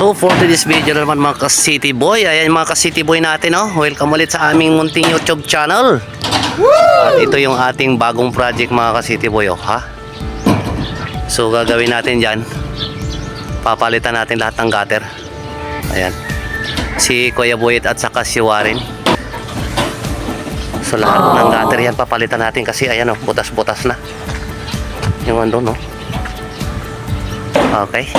So for today's video naman mga ka-city boy, ayan mga ka-city boy natin, oh. Welcome ulit sa aming munting YouTube channel. At ito yung ating bagong project mga ka-city boy, oh, ha. So gagawin natin diyan, papalitan natin lahat ng gutter. Ayan. Si Kuya Boyet at saka si Warren. So lahat ng gutter yan papalitan natin kasi ayan, oh, butas-butas na. Yung andun, oh. Okay.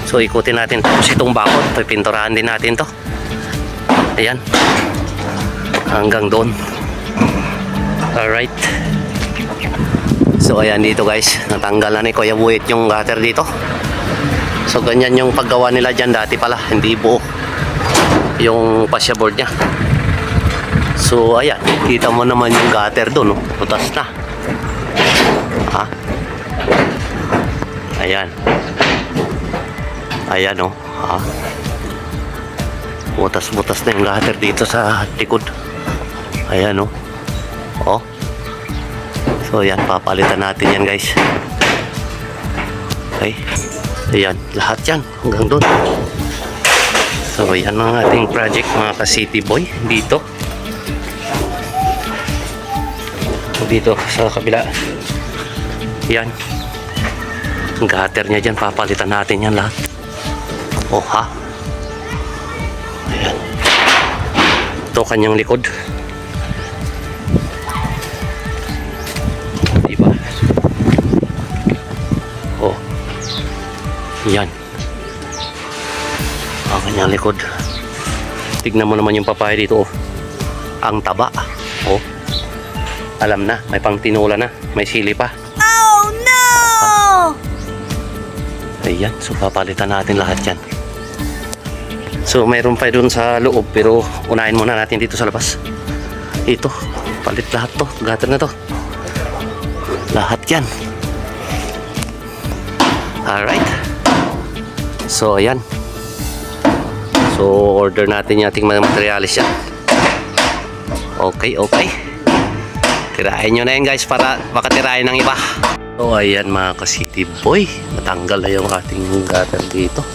So ikutin natin tapos itong bakod, pipinturahan din natin to. Ayan. Hanggang doon. Alright. So ayan dito guys, natanggal na ni Kuya Buit yung gutter dito. So ganyan yung paggawa nila dyan dati pala, hindi buo yung fascia board nya. So ayan, kita mo naman yung gutter doon, oh. Butas na. Ha? Ayan. Ayan, oh, ha. Butas-butas na yung gutter dito sa likod. Ayan, oh. Oh. So ayan, papalitan natin yan guys. Okay. Ayan, lahat yan hanggang doon. So ayan ang ating project mga ka-city boy dito. Dito sa kabila. Yan. Gutter niya dyan, papalitan natin yan lahat. Oh, ha. Ayan. Ito kanyang likod. Diba? Oh. Yan. Ang kanyang likod. Tignan mo naman yung papaya dito, oh. Ang taba. Oh. Alam na, may pangtinula na, may sili pa. Oh no! Ayan, so papalitan natin lahat yan. So mayroon pa doon sa loob pero unahin muna natin dito sa labas. Ito, palit lahat to, gutter na to. Lahat yan. Alright. So ayan. So order natin yung ating mga materialis yan. Okay, okay. Tirahin nyo na yan guys para makatirahin ng iba. So ayan mga ka-city boy, natanggal na yung ating gutter dito.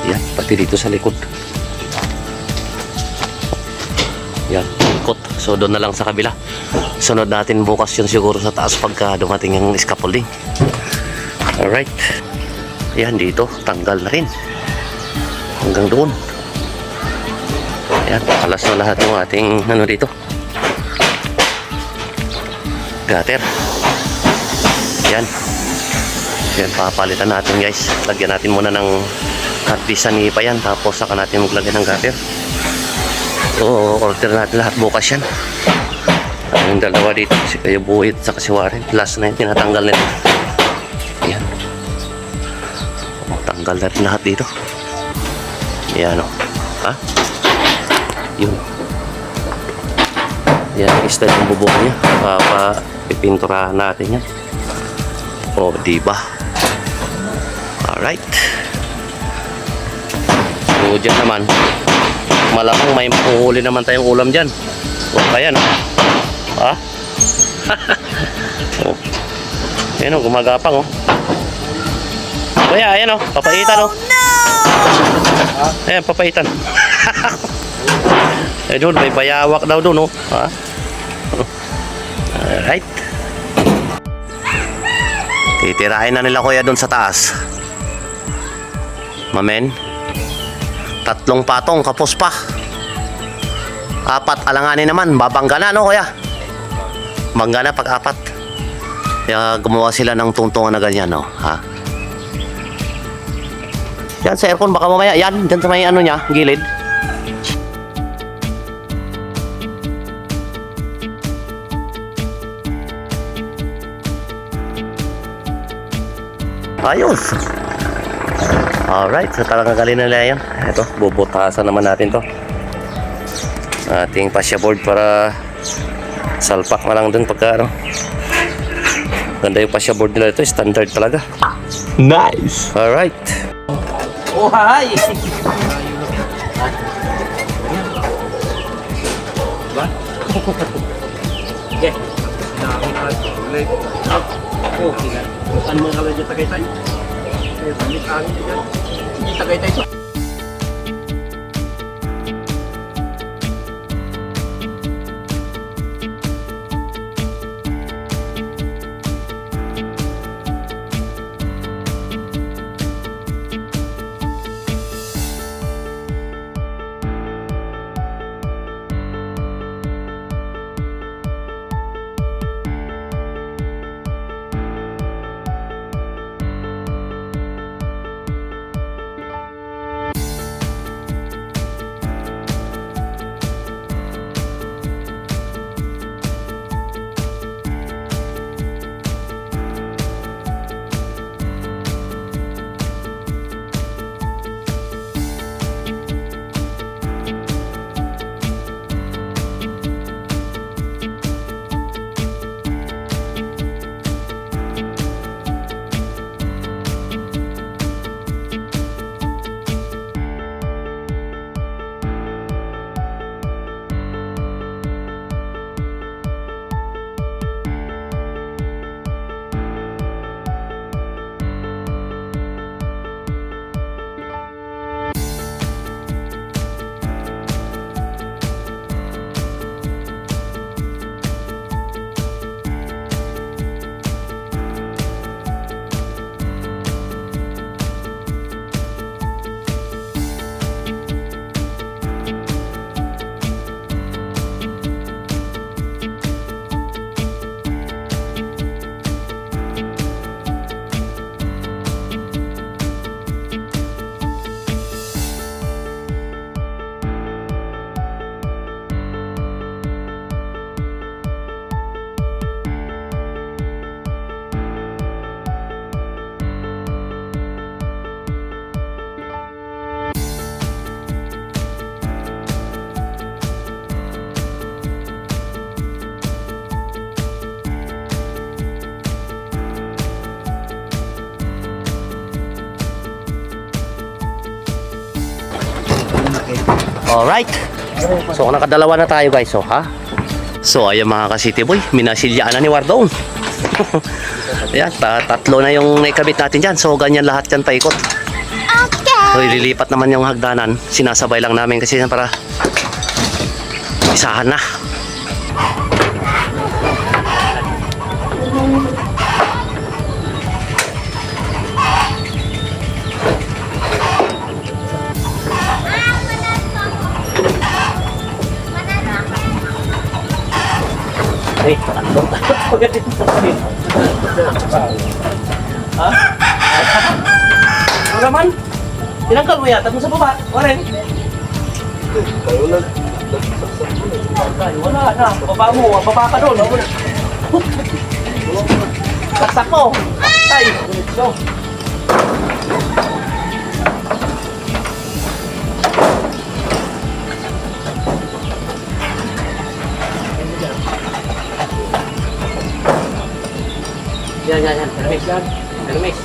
Yan, pati dito sa likod. Yan, ikot. So doon na lang sa kabila. Sunod natin bukas yun siguro sa taas pagka dumating yung scaffolding. Alright. Yan, dito, tanggal na rin. Hanggang doon. Yan, alas na lahat yung ating ano dito. Gutter. Yan. Yan, papalitan natin guys. Lagyan natin muna ng harddisk sa nipa yan. Tapos saka natin maglagay ng gutter. So, order natin lahat bukas yan. Ang dalawa dito, si Kuya Buit saka si Warren. Last na yun, tinatanggal nila. Yan. Tanggal na rin lahat dito. Yan, o. Ha? Yun. Yan, style ng bubong niya. Pipinturahan natin yan. O, diba? Alright. So, dyan naman, malamang may puhuli naman tayong ulam dyan. O, kaya no? Ha? O. Ayan o, gumagapang o. Kaya, ayan o, papaitan o. Ayan, papaitan. Eh, doon, may bayawak daw doon o. Ha? Alright. Titirahin na nila kuya doon sa taas. Mamen. 3 patong kapos pa. 4 alanganin naman, babangga na no kuya. Bangga na pag 4. Kaya gumawa sila ng tungtungan na ganyan no, ha. Yan sa aircon baka mamaya yan, diyan sa may ano niya, gilid. Ayos. Alright, so talagang galing na nila yan. Ito, bubutasan naman natin to. Ating fascia board para salpak na lang dun pagka ano. Ganda yung fascia board nila ito, standard talaga. Nice. Alright. Oh, hi. Ba? Okay. Okay. Ano mo kala dyan tagay tayo? Kaya pamit kami dyan. Hindi tagay tayo. Alright. So nakadalawa na tayo guys. So ha. So ayun mga ka-City Boy, minasilyaan na ni Wardong. Ayan, tatlo na yung naikabit natin dyan. So ganyan lahat yan paikot. So ililipat naman yung hagdanan. Sinasabay lang namin kasi yan para isahan na. Ay, ano? Pagdating sa akin. Ha? Ano naman? Tinanggal mo yata mo sa baba. Warren. Wala na. Baba mo. Baba ka doon. Saksak mo. Tay. Go. Yan. Hermes yan. Hermes.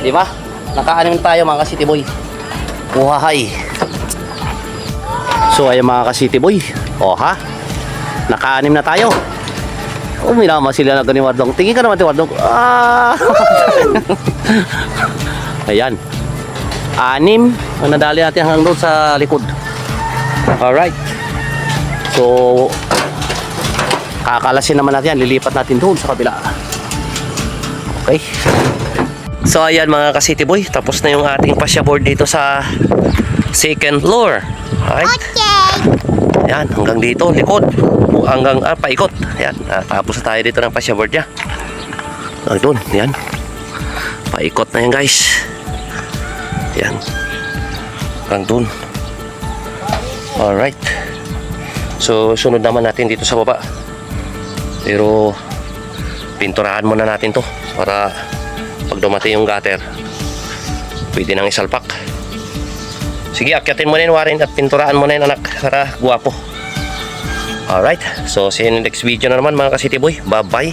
Di ba? Naka-anim tayo mga ka-city boy. Uhahay. So ayun mga ka-city boy. O ha? Naka-anim na tayo. Oh, minama sila na ganyan Wardong. Tingin ka naman ti Wardong. Ah! Ayan. 6 ang nadali natin hanggang doon sa likod. Alright. So kakalasin naman natin yan. Lilipat natin doon sa kabila. Okay. So ayan mga ka-city boy. Tapos na yung ating pasya board dito sa second floor. Alright. Okay. Ayan. Hanggang dito. Likod. Hanggang paikot. Ayan. Tapos na tayo dito ng pasya board niya. Hanggang doon. Ayan. Paikot na yan guys. Ayan. Hanggang doon. Alright. So sunod naman natin dito sa baba. Pero pinturahan muna natin to para pag dumating yung gutter pwede nang isalpak. Sige, akyatin mo na yun Warren at pinturahan mo na yun anak para guwapo. Alright. So see you in the next video na naman mga ka-city boy. Bye bye.